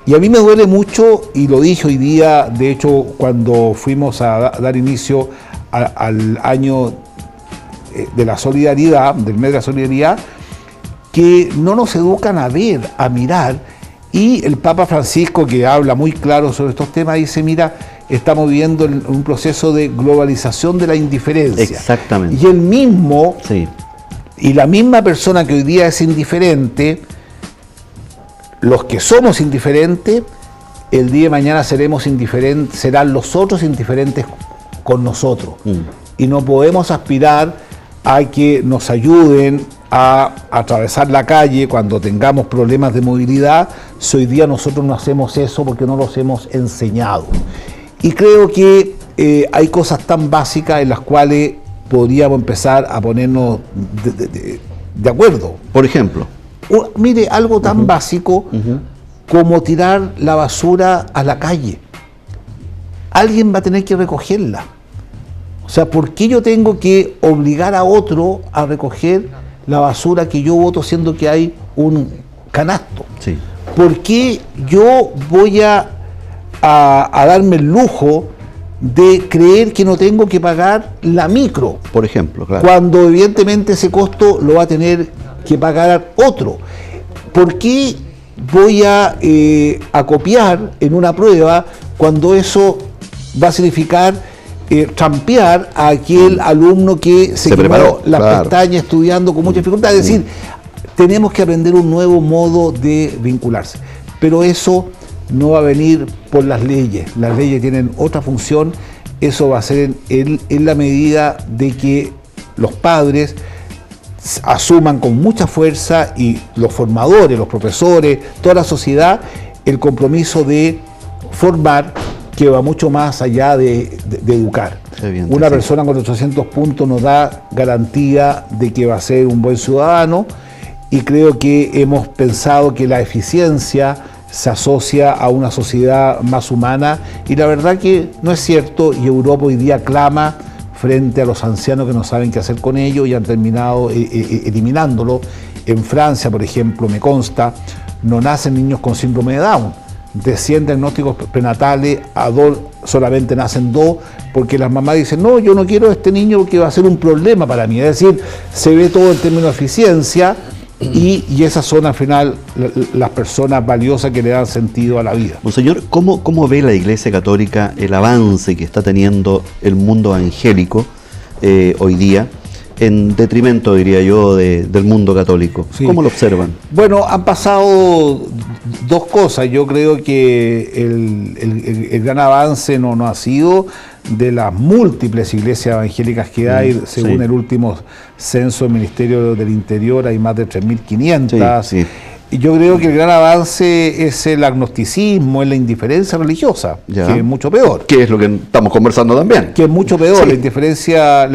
Y a mí me duele mucho, y lo dije hoy día, de hecho, cuando fuimos a dar inicio al año de la solidaridad, del mes de la solidaridad, que no nos educan a ver, a mirar, y el Papa Francisco, que habla muy claro sobre estos temas, dice, mira, estamos viviendo un proceso de globalización de la indiferencia. Exactamente. Y él mismo, sí, y la misma persona que hoy día es indiferente, los que somos indiferentes, el día de mañana seremos indiferentes, serán los otros indiferentes con nosotros. Y no podemos aspirar a que nos ayuden a atravesar la calle cuando tengamos problemas de movilidad, si hoy día nosotros no hacemos eso porque no los hemos enseñado. Y creo que hay cosas tan básicas en las cuales podríamos empezar a ponernos de acuerdo. Por ejemplo. Mire, algo tan básico como tirar la basura a la calle. Alguien va a tener que recogerla. O sea, ¿por qué yo tengo que obligar a otro a recoger la basura que yo boto, siendo que hay un canasto? Sí. ¿Por qué yo voy a darme el lujo de creer que no tengo que pagar la micro? Por ejemplo, claro. Cuando evidentemente ese costo lo va a tener que pagar otro. ¿Por qué voy a copiar en una prueba cuando eso va a significar trampear a aquel alumno que se preparó las pestañas estudiando con mucha dificultad? Es decir, tenemos que aprender un nuevo modo de vincularse. Pero eso no va a venir por las leyes. Las leyes tienen otra función. Eso va a ser en la medida de que los padres asuman con mucha fuerza, y los formadores, los profesores, toda la sociedad, el compromiso de formar, que va mucho más allá de educar. Una persona con 800 puntos nos da garantía de que va a ser un buen ciudadano, y creo que hemos pensado que la eficiencia se asocia a una sociedad más humana, y la verdad que no es cierto, y Europa hoy día clama frente a los ancianos que no saben qué hacer con ellos y han terminado eliminándolo. En Francia, por ejemplo, me consta, no nacen niños con síndrome de Down. De 100 diagnósticos prenatales, solamente nacen 2, porque las mamás dicen, no, yo no quiero a este niño porque va a ser un problema para mí. Es decir, se ve todo en términos de eficiencia, y esas son al final las personas valiosas que le dan sentido a la vida. Monseñor, ¿cómo ve la Iglesia Católica el avance que está teniendo el mundo evangélico hoy día, en detrimento, diría yo, del mundo católico? Sí. ¿Cómo lo observan? Bueno, han pasado dos cosas. Yo creo que el gran avance no ha sido de las múltiples iglesias evangélicas que hay. Según el último censo del Ministerio del Interior, hay más de 3.500. Sí. Y yo creo que el gran avance es el agnosticismo, es la indiferencia religiosa, que es mucho peor. Que es lo que estamos conversando también. Que es mucho peor, la indiferencia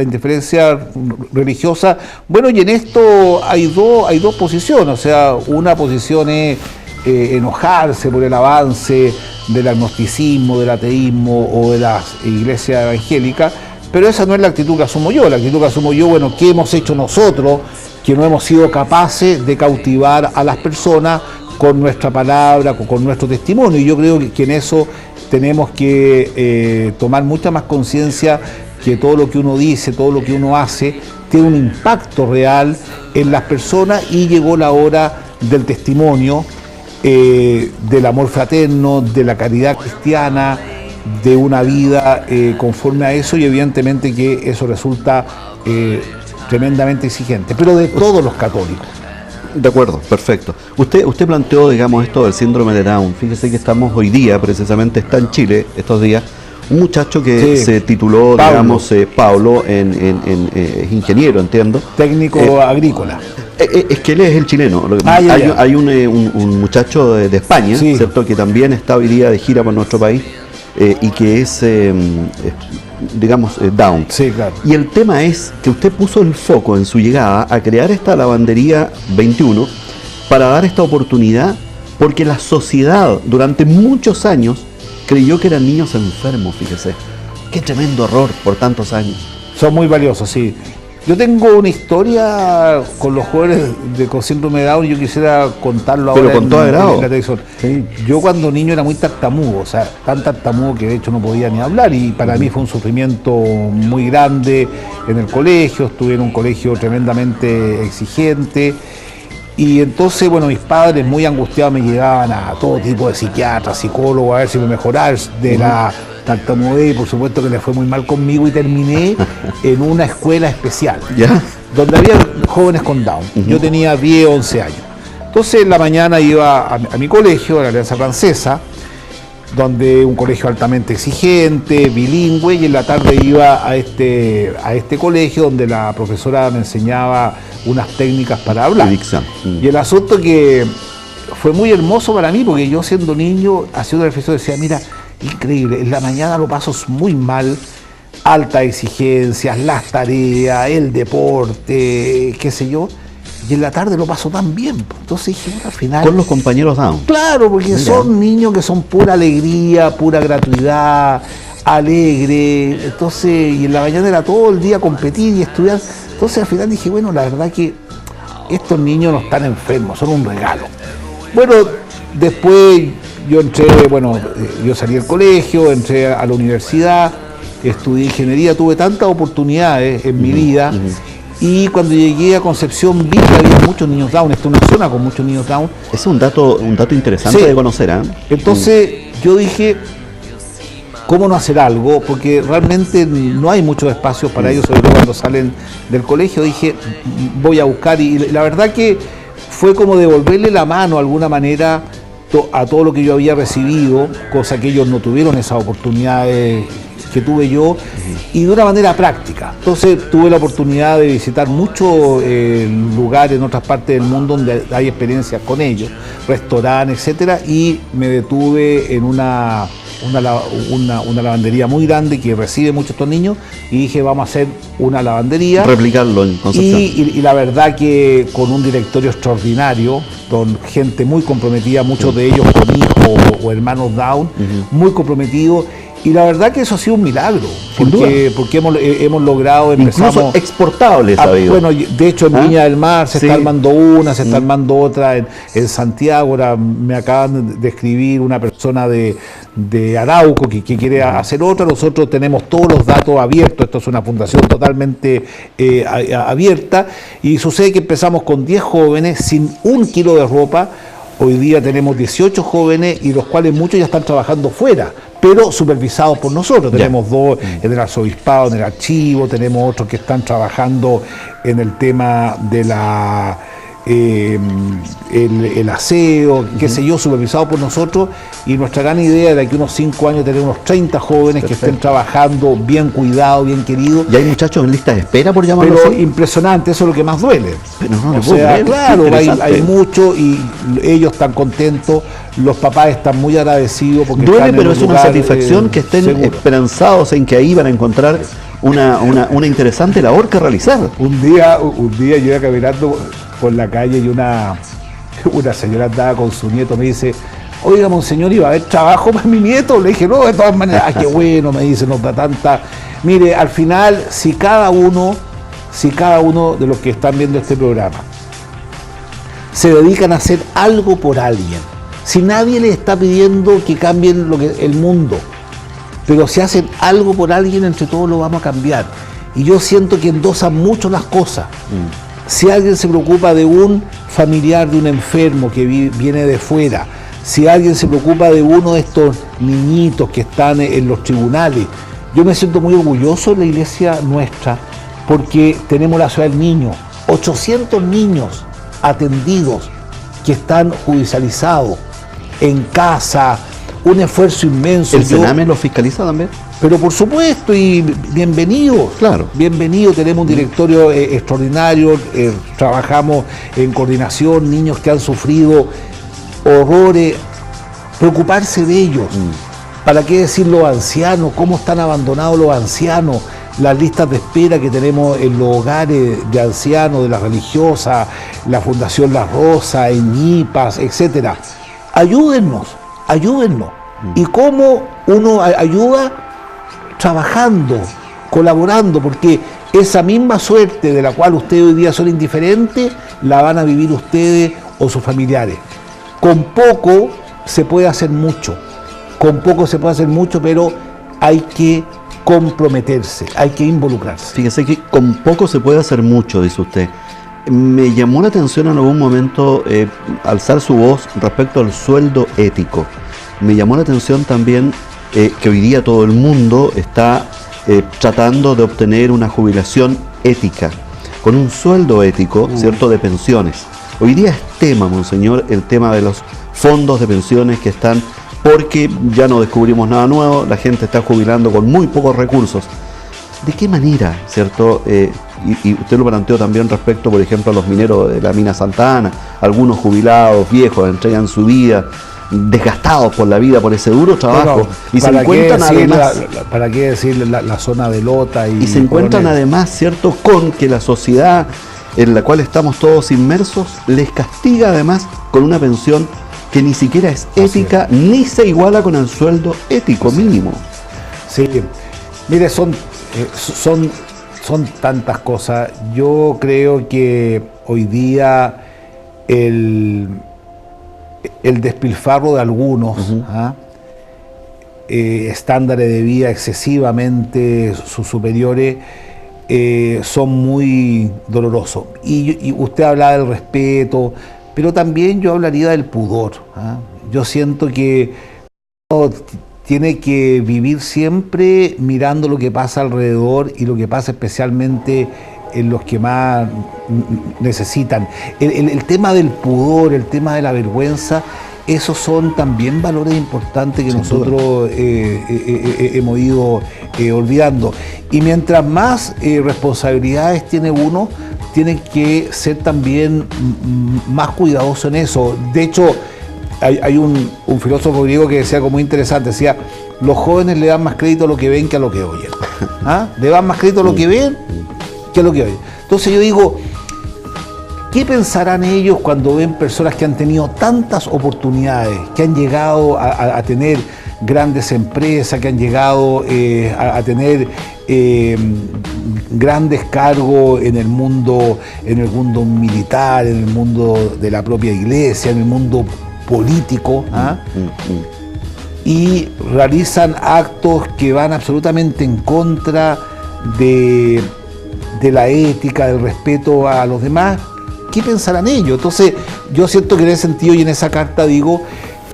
religiosa. Bueno, y en esto hay dos posiciones. O sea, una posición es enojarse por el avance del agnosticismo, del ateísmo o de las iglesias evangélicas, pero esa no es la actitud que asumo yo. La actitud que asumo yo, bueno, ¿qué hemos hecho nosotros que no hemos sido capaces de cautivar a las personas con nuestra palabra, con nuestro testimonio? Y yo creo que en eso tenemos que tomar mucha más conciencia, que todo lo que uno dice, todo lo que uno hace, tiene un impacto real en las personas, y llegó la hora del testimonio, del amor fraterno, de la caridad cristiana, de una vida conforme a eso, y evidentemente que eso resulta tremendamente exigente, pero de todos los católicos. De acuerdo, perfecto. Usted planteó, digamos, esto del síndrome de Down. Fíjese que estamos hoy día, precisamente está en Chile estos días, Un muchacho que Sí. se tituló, Pablo. digamos, Pablo, es ingeniero, entiendo. Técnico agrícola. Es que él es el chileno. Ya, Hay, ya. hay un muchacho de España, Sí. ¿cierto? Que también está hoy día de gira por nuestro país y que es, digamos, Down. Sí, claro. Y el tema es que usted puso el foco en su llegada a crear esta lavandería 21 para dar esta oportunidad, porque la sociedad durante muchos años creyó que eran niños enfermos, fíjese. Qué tremendo error por tantos años. Son muy valiosos, sí. Yo tengo una historia con los jóvenes con síndrome de Down y yo quisiera contarlo Pero ahora con todo agrado. en la televisión. Sí. Yo cuando niño era muy tartamudo, o sea, tan tartamudo que de hecho no podía ni hablar y para mí fue un sufrimiento muy grande en el colegio, estuve en un colegio tremendamente exigente y entonces, bueno, mis padres muy angustiados me llevaban a todo tipo de psiquiatras, psicólogos, a ver si me mejoraba de la tartamudez y por supuesto que le fue muy mal conmigo y terminé en una escuela especial ¿Ya? donde había jóvenes con Down. Yo tenía 10, 11 años. Entonces en la mañana iba a mi colegio, a la Alianza Francesa, donde un colegio altamente exigente, bilingüe, y en la tarde iba a este colegio donde la profesora me enseñaba unas técnicas para hablar. El examen. Y el asunto que fue muy hermoso para mí, porque yo siendo niño, haciendo una reflexión, decía, mira, increíble, en la mañana lo paso muy mal, altas exigencias, las tareas, el deporte, qué sé yo, y en la tarde lo paso tan bien. Entonces dije, bueno, al final... Con los compañeros Down. Claro, porque Mira. son niños que son pura alegría, pura gratuidad, alegre. Entonces, y en la mañana era todo el día competir y estudiar. Entonces al final dije, bueno, la verdad que estos niños no están enfermos, son un regalo. Bueno, después yo entré, yo salí del colegio, entré a la universidad, estudié ingeniería, tuve tantas oportunidades en mi vida. Y cuando llegué a Concepción vi que había muchos niños Down, esta es una zona con muchos niños Down. Es un dato interesante Sí. de conocer, ¿eh? Entonces yo dije, ¿cómo no hacer algo? Porque realmente no hay muchos espacios para ellos, sobre todo cuando salen del colegio. Dije, voy a buscar y la verdad que fue como devolverle la mano de alguna manera a todo lo que yo había recibido, cosa que ellos no tuvieron esas oportunidades que tuve yo, y de una manera práctica. Entonces tuve la oportunidad de visitar muchos lugares en otras partes del mundo donde hay experiencias con ellos, restaurantes, etcétera, y me detuve en una lavandería muy grande que recibe muchos estos niños y dije, vamos a hacer una lavandería. Replicarlo en Concepción. Y la verdad que con un directorio extraordinario, con gente muy comprometida, muchos de ellos con hijos o hermanos Down, muy comprometidos. Y la verdad que eso ha sido un milagro, Sin duda. porque hemos logrado, Incluso empezamos... exportable, sabido. Bueno, de hecho en Viña del Mar se está armando una, se está armando otra en Santiago. Ahora me acaban de escribir una persona de Arauco que quiere hacer otra. Nosotros tenemos todos los datos abiertos, esto es una fundación totalmente abierta, y sucede que empezamos con 10 jóvenes sin 1 kilo de ropa. Hoy día tenemos 18 jóvenes y los cuales muchos ya están trabajando fuera, pero supervisados por nosotros. Tenemos 2 en el arzobispado, en el archivo, tenemos otros que están trabajando en el tema de el aseo, qué sé yo, supervisado por nosotros, y nuestra gran idea de aquí unos 5 años tener unos 30 jóvenes que estén trabajando bien cuidados, bien queridos. Y hay muchachos en lista de espera, por llamarlo Pero así. impresionante, eso es lo que más duele. Pero no O le puedo sea, creer, claro, qué interesante. hay mucho y ellos están contentos, los papás están muy agradecidos porque Duele, están en pero un es una lugar, satisfacción que estén seguro. esperanzados en que ahí van a encontrar una interesante labor que realizar. Un día yo iba caminando por la calle y una señora andaba con su nieto, me dice, oiga, monseñor, ¿iba a haber trabajo para mi nieto? Le dije, no, de todas maneras, qué bueno, me dice, nos da tanta... Mire, al final, si cada uno de los que están viendo este programa se dedican a hacer algo por alguien, si nadie les está pidiendo que cambien el mundo, pero si hacen algo por alguien, entre todos lo vamos a cambiar. Y yo siento que endosan mucho las cosas. Si alguien se preocupa de un familiar de un enfermo que viene de fuera, si alguien se preocupa de uno de estos niñitos que están en los tribunales, yo me siento muy orgulloso de la iglesia nuestra, porque tenemos la ciudad del niño, 800 niños atendidos que están judicializados en casa un esfuerzo inmenso. ¿El Sename lo fiscaliza también? Pero por supuesto, y bienvenido. Claro. Bienvenido, tenemos un directorio extraordinario, trabajamos en coordinación, niños que han sufrido horrores, preocuparse de ellos. ¿Para qué decir los ancianos? ¿Cómo están abandonados los ancianos? Las listas de espera que tenemos en los hogares de ancianos, de las religiosas, la Fundación La Rosa, en IPAS, etcétera. Ayúdennos. ¿Y cómo uno ayuda? Trabajando, colaborando, porque esa misma suerte de la cual ustedes hoy día son indiferentes, la van a vivir ustedes o sus familiares. Con poco se puede hacer mucho, pero hay que comprometerse, hay que involucrarse. Fíjese que con poco se puede hacer mucho, dice usted. Me llamó la atención en algún momento alzar su voz respecto al sueldo ético. Me llamó la atención también que hoy día todo el mundo está tratando de obtener una jubilación ética, con un sueldo ético, ¿cierto?, de pensiones. Hoy día es tema, monseñor, el tema de los fondos de pensiones que están, porque ya no descubrimos nada nuevo, la gente está jubilando con muy pocos recursos. ¿De qué manera, cierto? Y usted lo planteó también respecto, por ejemplo, a los mineros de la mina Santa Ana, algunos jubilados viejos entregan su vida, desgastados por la vida, por ese duro trabajo, y se encuentran además... ¿Para qué decir la zona de Lota? Y se encuentran además, cierto, con que la sociedad en la cual estamos todos inmersos les castiga además con una pensión que ni siquiera es ética, ni se iguala con el sueldo ético mínimo. Sí, mire, son tantas cosas. Yo creo que hoy día el despilfarro de algunos, estándares de vida excesivamente superiores, son muy dolorosos. Y usted hablaba del respeto, pero también yo hablaría del pudor. Yo siento que uno tiene que vivir siempre mirando lo que pasa alrededor y lo que pasa especialmente en los que más necesitan. El tema del pudor, el tema de la vergüenza, esos son también valores importantes que nosotros hemos ido olvidando. Y mientras más responsabilidades tiene uno, tiene que ser también más cuidadoso en eso. De hecho, hay un filósofo griego que decía algo muy interesante, decía, los jóvenes le dan más crédito a lo que ven que a lo que oyen. Le dan más crédito a lo que ven que a lo que oyen. Entonces yo digo, ¿qué pensarán ellos cuando ven personas que han tenido tantas oportunidades, que han llegado a tener grandes empresas, que han llegado a tener grandes cargos en el mundo militar, en el mundo de la propia iglesia, en el mundo político, y realizan actos que van absolutamente en contra de la ética, del respeto a los demás? ¿Qué pensarán ellos? Entonces, yo siento que en ese sentido y en esa carta digo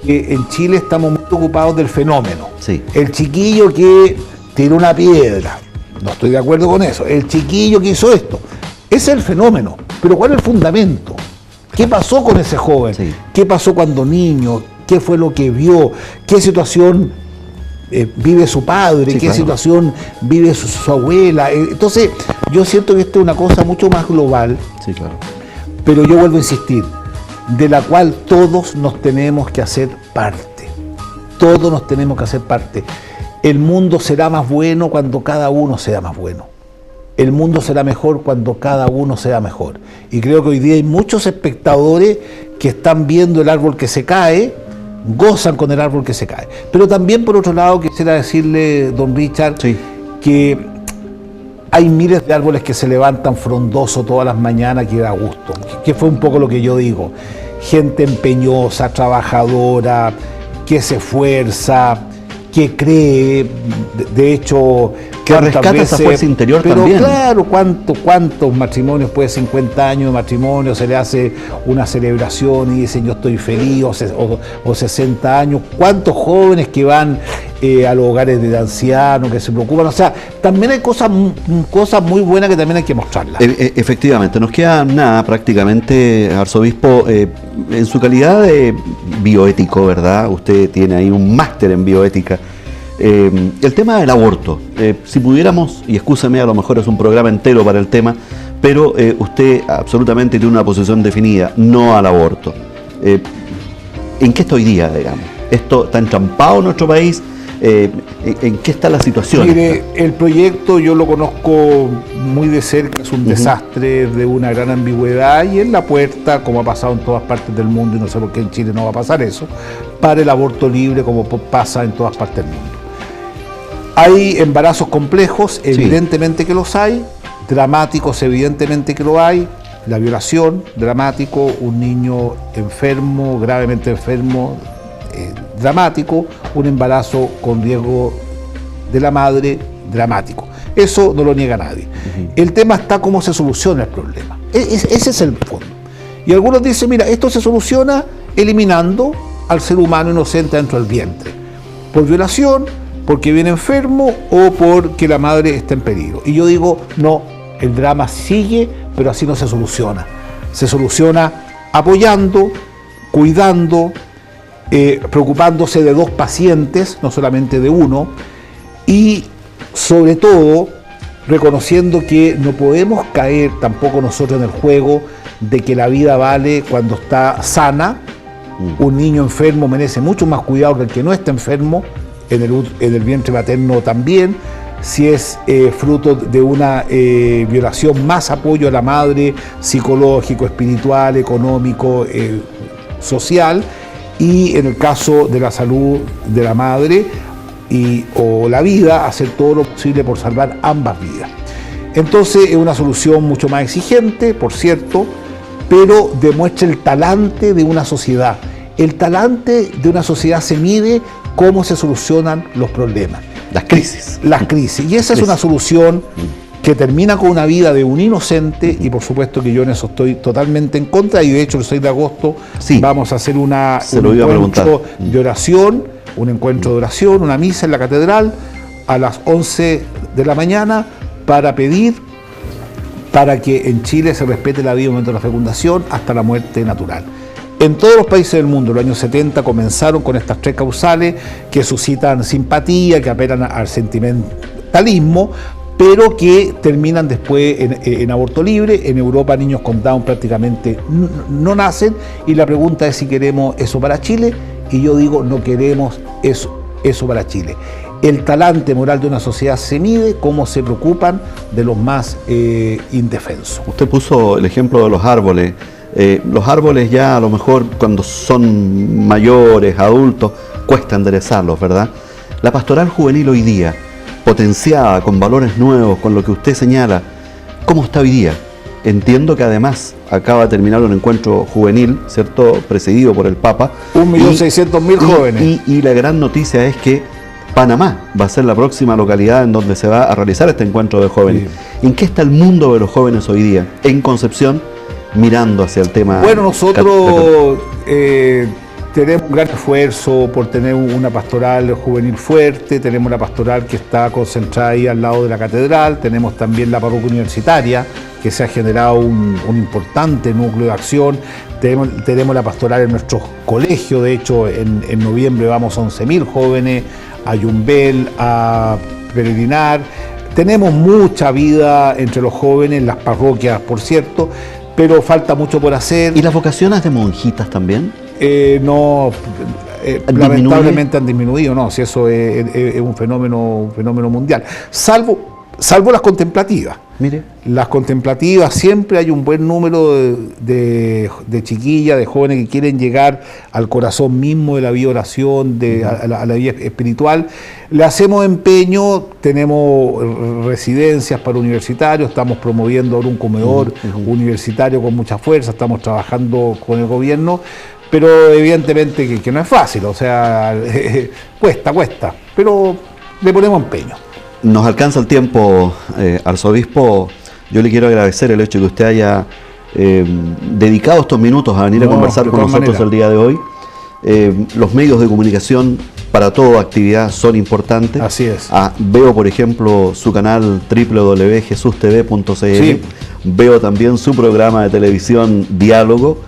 que en Chile estamos muy preocupados del fenómeno. Sí. El chiquillo que tiró una piedra, no estoy de acuerdo con eso. El chiquillo que hizo esto, ese es el fenómeno. Pero ¿cuál es el fundamento? ¿Qué pasó con ese joven? Sí. ¿Qué pasó cuando niño? ¿Qué fue lo que vio? ¿Qué situación vive su padre? Sí, ¿Qué claro. situación vive su abuela? Entonces, yo siento que esto es una cosa mucho más global. Sí, claro. Pero yo vuelvo a insistir, de la cual todos nos tenemos que hacer parte. Todos nos tenemos que hacer parte. El mundo será más bueno cuando cada uno sea más bueno. El mundo será mejor cuando cada uno sea mejor. Y creo que hoy día hay muchos espectadores que están viendo el árbol que se cae, gozan con el árbol que se cae. Pero también, por otro lado, quisiera decirle, don Richard, Sí. que hay miles de árboles que se levantan frondosos todas las mañanas que da gusto, que fue un poco lo que yo digo. Gente empeñosa, trabajadora, que se esfuerza, que cree, de hecho... Que rescata esa fuerza interior pero también. Pero claro, ¿cuántos matrimonios después de 50 años de matrimonio se le hace una celebración y dicen yo estoy feliz, o 60 años? ¿Cuántos jóvenes que van a los hogares de ancianos que se preocupan. O sea, también hay cosas muy buenas que también hay que mostrarlas. Efectivamente, nos queda nada prácticamente, arzobispo, en su calidad de bioético, ¿verdad? Usted tiene ahí un máster en bioética. El tema del aborto, si pudiéramos, y excúseme, a lo mejor es un programa entero para el tema, pero usted absolutamente tiene una posición definida, no al aborto. ¿En qué está hoy día, digamos? ¿Esto está entrampado en nuestro país? ¿En qué está la situación? Mire, el proyecto yo lo conozco muy de cerca, es un desastre de una gran ambigüedad y en la puerta, como ha pasado en todas partes del mundo, y no sé por qué en Chile no va a pasar eso, para el aborto libre como pasa en todas partes del mundo. Hay embarazos complejos, evidentemente que los hay, dramáticos, evidentemente que lo hay, la violación, dramático, un niño enfermo, gravemente enfermo, dramático, un embarazo con riesgo de la madre, dramático. Eso no lo niega nadie. El tema está cómo se soluciona el problema. Ese es el fondo. Y algunos dicen, mira, esto se soluciona eliminando al ser humano inocente dentro del vientre, por violación, porque viene enfermo o porque la madre está en peligro. Y yo digo, no, el drama sigue, pero así no se soluciona. Se soluciona apoyando, cuidando, preocupándose de dos pacientes, no solamente de uno, y sobre todo reconociendo que no podemos caer tampoco nosotros en el juego de que la vida vale cuando está sana. Un niño enfermo merece mucho más cuidado que el que no está enfermo, en el vientre materno también. Si es fruto de una violación, más apoyo a la madre, psicológico, espiritual, económico, social, y en el caso de la salud de la madre o la vida, hacer todo lo posible por salvar ambas vidas. Entonces es una solución mucho más exigente, por cierto, pero demuestra el talante de una sociedad. El talante de una sociedad se mide cómo se solucionan los problemas. Las crisis. Las crisis. Y esa es una solución que termina con una vida de un inocente, y por supuesto que yo en eso estoy totalmente en contra, y de hecho el 6 de agosto vamos a hacer un encuentro de oración, una misa en la catedral a las 11 de la mañana para pedir para que en Chile se respete la vida en el momento de la fecundación hasta la muerte natural. En todos los países del mundo, en los años 70 comenzaron con estas tres causales que suscitan simpatía, que apelan al sentimentalismo, pero que terminan después en aborto libre. En Europa niños con Down prácticamente no nacen, y la pregunta es si queremos eso para Chile, y yo digo no queremos eso para Chile. El talante moral de una sociedad se mide cómo se preocupan de los más indefensos. Usted puso el ejemplo de los árboles. Los árboles ya a lo mejor cuando son mayores, adultos, cuesta enderezarlos, ¿verdad? La pastoral juvenil hoy día, potenciada con valores nuevos, con lo que usted señala, ¿cómo está hoy día? Entiendo que además acaba de terminar un encuentro juvenil, ¿cierto?, presidido por el Papa. 1.600.000 jóvenes. Y la gran noticia es que Panamá va a ser la próxima localidad en donde se va a realizar este encuentro de jóvenes. Sí. ¿En qué está el mundo de los jóvenes hoy día en Concepción, mirando hacia el tema? Bueno, nosotros tenemos un gran esfuerzo por tener una pastoral juvenil fuerte. Tenemos la pastoral que está concentrada ahí al lado de la catedral. Tenemos también la parroquia universitaria, que se ha generado un importante núcleo de acción. Tenemos la pastoral en nuestros colegios. De hecho, en noviembre vamos a 11.000 jóvenes a Yumbel, a peregrinar. Tenemos mucha vida entre los jóvenes, las parroquias, por cierto, pero falta mucho por hacer. ¿Y las vocaciones de monjitas también? No, lamentablemente han disminuido, no, si eso es un fenómeno mundial, salvo las contemplativas. Mire. Las contemplativas, siempre hay un buen número de chiquillas, de jóvenes que quieren llegar al corazón mismo de la vida de oración, a la vida espiritual. Le hacemos empeño, tenemos residencias para universitarios, estamos promoviendo ahora un comedor universitario con mucha fuerza, estamos trabajando con el gobierno, pero evidentemente que no es fácil, o sea, cuesta, pero le ponemos empeño. Nos alcanza el tiempo, arzobispo. Yo le quiero agradecer el hecho de que usted haya dedicado estos minutos a venir a conversar con nosotros el día de hoy. Los medios de comunicación para toda actividad son importantes. Así es. Veo, por ejemplo, su canal www.jesustv.cl. Sí. Veo también su programa de televisión Diálogo.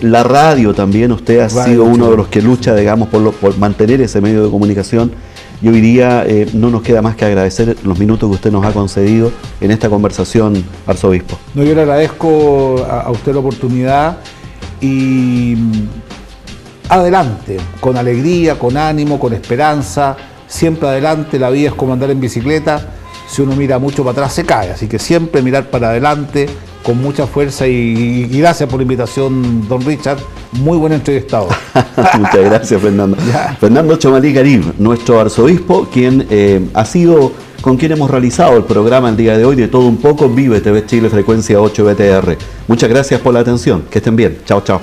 La radio también, usted ha sido uno de los que lucha, digamos, por mantener ese medio de comunicación. Y hoy día no nos queda más que agradecer los minutos que usted nos ha concedido en esta conversación, arzobispo. No, yo le agradezco a usted la oportunidad y adelante, con alegría, con ánimo, con esperanza, siempre adelante. La vida es como andar en bicicleta, si uno mira mucho para atrás se cae, así que siempre mirar para adelante con mucha fuerza y gracias por la invitación, don Richard, muy buen entrevistado. Muchas gracias, Fernando. Fernando Chomalí Karim, nuestro arzobispo, quien ha sido con quien hemos realizado el programa el día de hoy de Todo Un Poco, Vive TV Chile, frecuencia 8 BTR. Muchas gracias por la atención, que estén bien, chao, chao.